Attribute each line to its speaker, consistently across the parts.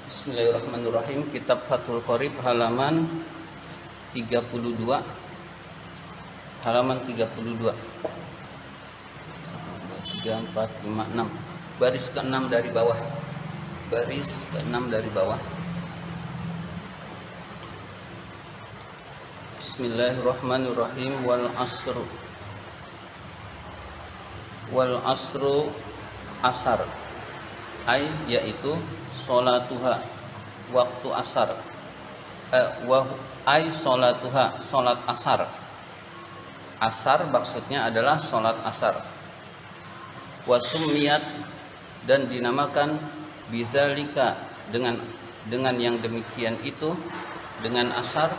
Speaker 1: Bismillahirrahmanirrahim. Kitab Fathul Qorib halaman 32. Halaman 32. 1, 2, 3, 4, 5, 6. Baris ke-6 dari bawah. Baris ke-6 dari bawah. Bismillahirrahmanirrahim. Wal asru asar. Yaitu sholatuha, waktu asar. Sholatuha, sholat asar. Asar maksudnya adalah sholat asar. Wasumiyat, dan dinamakan bidzalika, dengan yang demikian itu, dengan asar.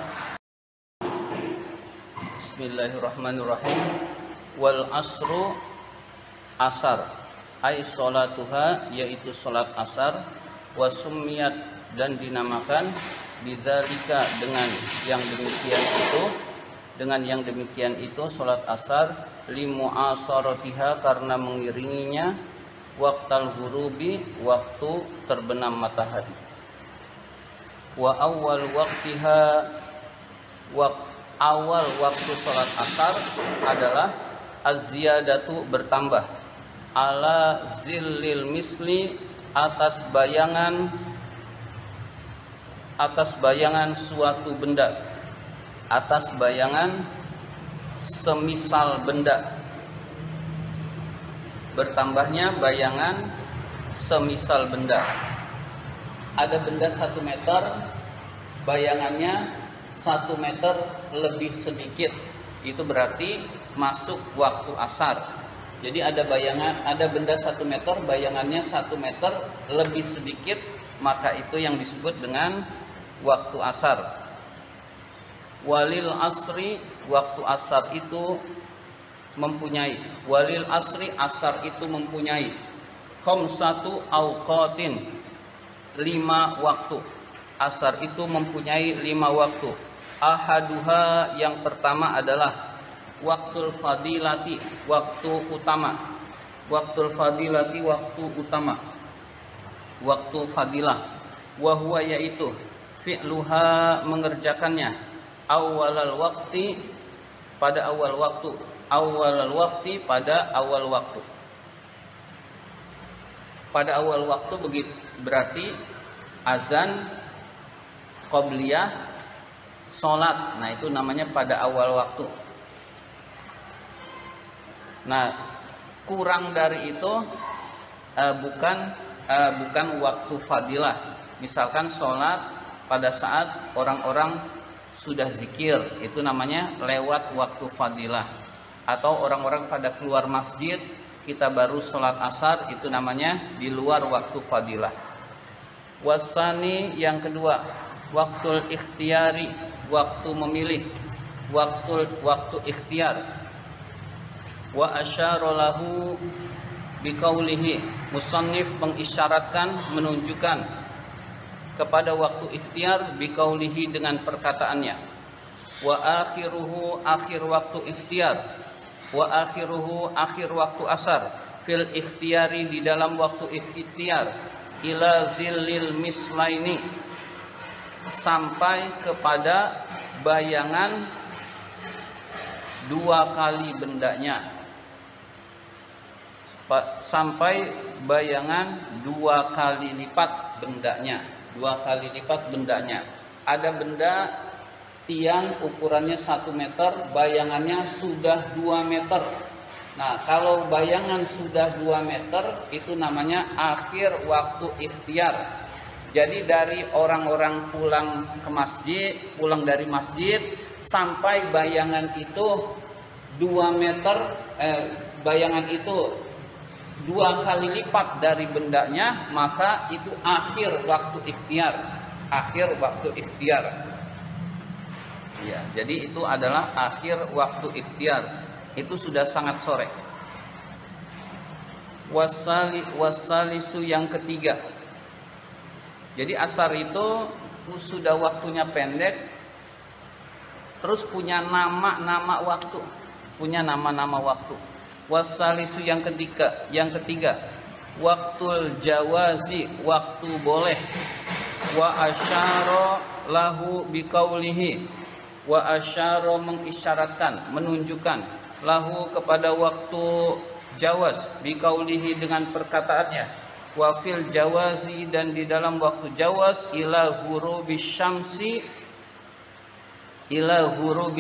Speaker 1: Bismillahirrahmanirrahim. Wal asru asar, sholatuha, yaitu sholat asar. Wasumiyat, dan dinamakan bidzalika, dengan yang demikian itu sholat asar, limu'asaratiha, karena mengiringinya, waqtal ghurubi, waktu terbenam matahari. Wa awal waqtiha, awal waktu sholat asar adalah az-ziyadatu, bertambah, ala zillil misli, atas bayangan suatu benda, atas bayangan semisal benda. Bertambahnya bayangan semisal benda. Ada benda 1 meter, bayangannya 1 meter lebih sedikit, itu berarti masuk waktu asar. Jadi ada benda 1 meter, bayangannya 1 meter lebih sedikit, maka itu yang disebut dengan waktu asar. Walil asri, waktu asar itu mempunyai, walil asri, asar itu mempunyai, khamsatu awqatin, 5 waktu. Asar itu mempunyai 5 waktu. Ahaduha, yang pertama adalah waktul fadilati, waktu utama. Waktul fadilati, waktu utama, waktu fadilah. Wahwa, yaitu fi'luha, mengerjakannya, awalal waktu, pada awal waktu. Awalal waktu, pada awal waktu. Pada awal waktu begitu berarti azan, qobliyah, sholat. Nah, itu namanya pada awal waktu. Nah, kurang dari itu bukan waktu fadilah. Misalkan sholat pada saat orang-orang sudah zikir, itu namanya lewat waktu fadilah. Atau orang-orang pada keluar masjid, kita baru sholat asar, itu namanya di luar waktu fadilah. Wasani, yang kedua, waktul ikhtiyari, waktu memilih, waktu ikhtiar. Wa asyara lahu biqaulihi, musannif mengisyaratkan, menunjukkan kepada waktu ikhtiar, biqaulihi, dengan perkataannya. Wa akhiruhu, akhir waktu ikhtiar. Wa akhiruhu, akhir waktu asar. Fil ikhtiyari, di dalam waktu ikhtiar. Ila zillil mislaini, sampai kepada bayangan 2 kali bendanya. Sampai bayangan 2 kali lipat bendanya. 2 kali lipat bendanya. Ada benda tiang ukurannya 1 meter, bayangannya sudah 2 meter. Nah, kalau bayangan sudah 2 meter, itu namanya akhir waktu ikhtiar. Jadi dari orang-orang pulang dari masjid sampai bayangan itu 2 meter, bayangan itu 2 kali lipat dari bendanya, maka itu akhir waktu ikhtiar. Akhir waktu ikhtiar. Ya, jadi itu adalah akhir waktu ikhtiar. Itu sudah sangat sore. Wasalisu, yang ketiga. Jadi asar itu sudah waktunya pendek, terus punya nama-nama waktu. Wasalisu, yang ketiga, waktul jawazi, waktu boleh. wa asyara lahu biqaulihi, wa asyara mengisyaratkan, menunjukkan, lahu kepada waktu jawaz, biqaulihi dengan perkataannya, wa fil jawazi dan di dalam waktu jawaz, ila ghurubis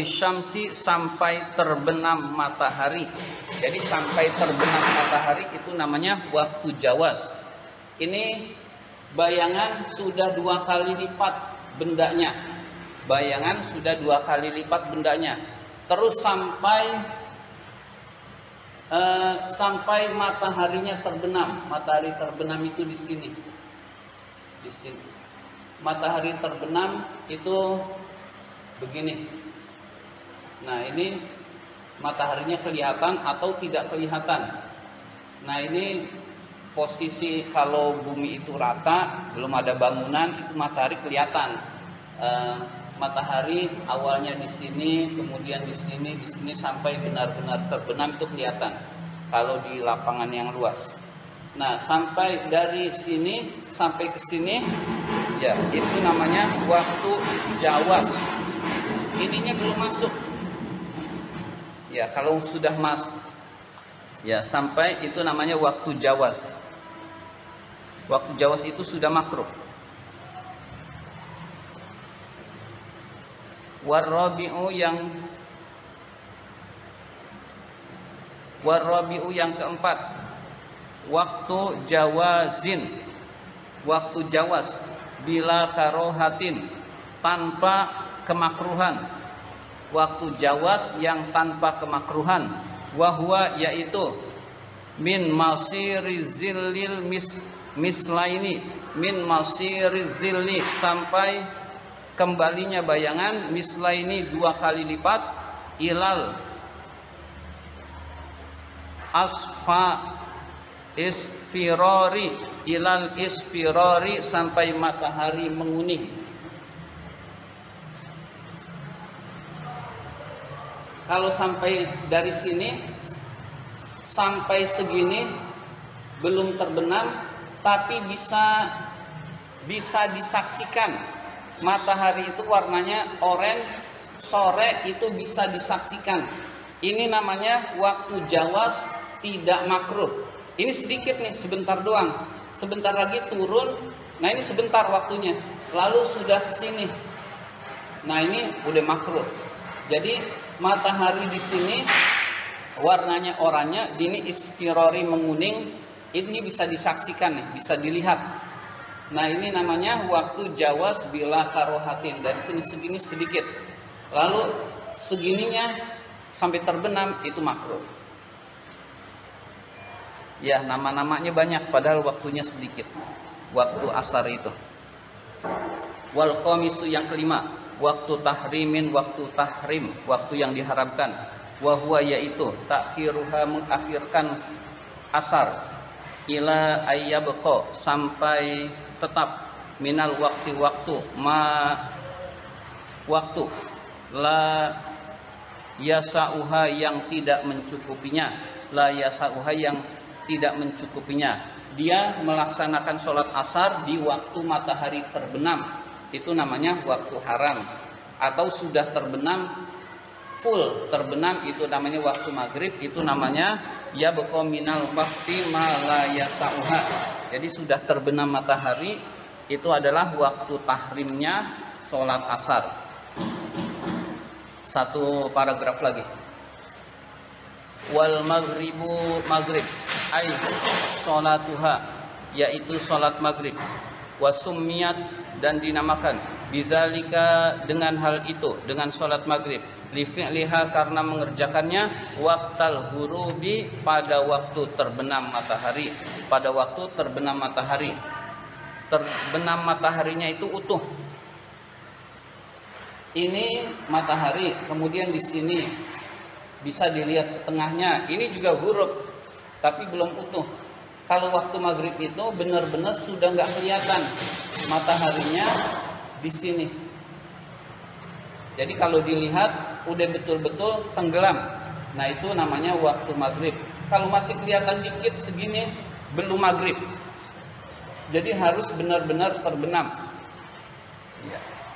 Speaker 1: syamsi sampai terbenam matahari. Jadi sampai terbenam matahari itu namanya waktu jawaz. Ini bayangan sudah 2 kali lipat bendanya. Bayangan sudah 2 kali lipat bendanya. Terus sampai mataharinya terbenam. Matahari terbenam itu di sini. Di sini. Matahari terbenam itu begini. Nah, ini mataharinya kelihatan atau tidak kelihatan. Nah, ini posisi kalau bumi itu rata, belum ada bangunan, itu matahari kelihatan. Matahari awalnya di sini, kemudian di sini sampai benar-benar terbenam itu kelihatan. Kalau di lapangan yang luas. Nah, sampai dari sini sampai ke sini, ya itu namanya waktu jawaz. Ininya belum masuk. Ya, kalau sudah masuk, ya sampai itu namanya waktu jawaz. Waktu jawaz itu sudah makruh. Warabi'u yang keempat, waktu jawazin, waktu jawaz bila karohatin, tanpa kemakruhan. Waktu jawaz yang tanpa kemakruhan, wahwa yaitu min masiri zillil mislaini, min masiri zilli sampai kembalinya bayangan, mislaini 2 kali lipat, ilal isfirori, ilal isfirori sampai matahari menguning. Kalau sampai dari sini sampai segini belum terbenam, tapi bisa disaksikan matahari itu warnanya oranye, sore itu bisa disaksikan. Ini namanya waktu jawaz tidak makruh. Ini sedikit nih, sebentar doang. Sebentar lagi turun. Nah, ini sebentar waktunya. Lalu sudah ke sini. Nah, ini udah makruh. Jadi matahari di sini warnanya oranye, ini isfirori menguning, ini bisa disaksikan nih, bisa dilihat. Nah, ini namanya waktu jawaz bila karohatin. Dari sini segini sedikit, lalu segininya sampai terbenam itu makruh. Ya, nama-namanya banyak padahal waktunya sedikit. Waktu asar itu. Wal khamisu yang kelima, waktu tahrimin, waktu tahrim, waktu yang diharamkan. Wahwa yaitu takhiruha, mengakhirkan asar, ila ayyabqa sampai tetap, minal waktu waktu la yasauha yang tidak mencukupinya, la yasauha yang tidak mencukupinya. Dia melaksanakan sholat asar di waktu matahari terbenam, itu namanya waktu haram. Atau sudah terbenam, full terbenam, itu namanya waktu maghrib, itu namanya yabqa minal waqti ma la yasauha. Jadi sudah terbenam matahari, itu adalah waktu tahrimnya sholat asar. Satu paragraf lagi. Wal maghribu, maghrib, ay sholatuha, yaitu sholat maghrib. Wasumiyat, dan dinamakan bidzalika, dengan hal itu, dengan sholat maghrib, lifi'liha, karena mengerjakannya, waqtal ghurubi, pada waktu terbenam matahari, pada waktu terbenam matahari. Terbenam mataharinya itu utuh. Ini matahari, kemudian di sini bisa dilihat setengahnya, ini juga ghurub tapi belum utuh. Kalau waktu maghrib itu benar-benar sudah nggak kelihatan mataharinya di sini. Jadi kalau dilihat udah betul-betul tenggelam. Nah, itu namanya waktu maghrib. Kalau masih kelihatan dikit segini, belum maghrib. Jadi harus benar-benar terbenam. Ya.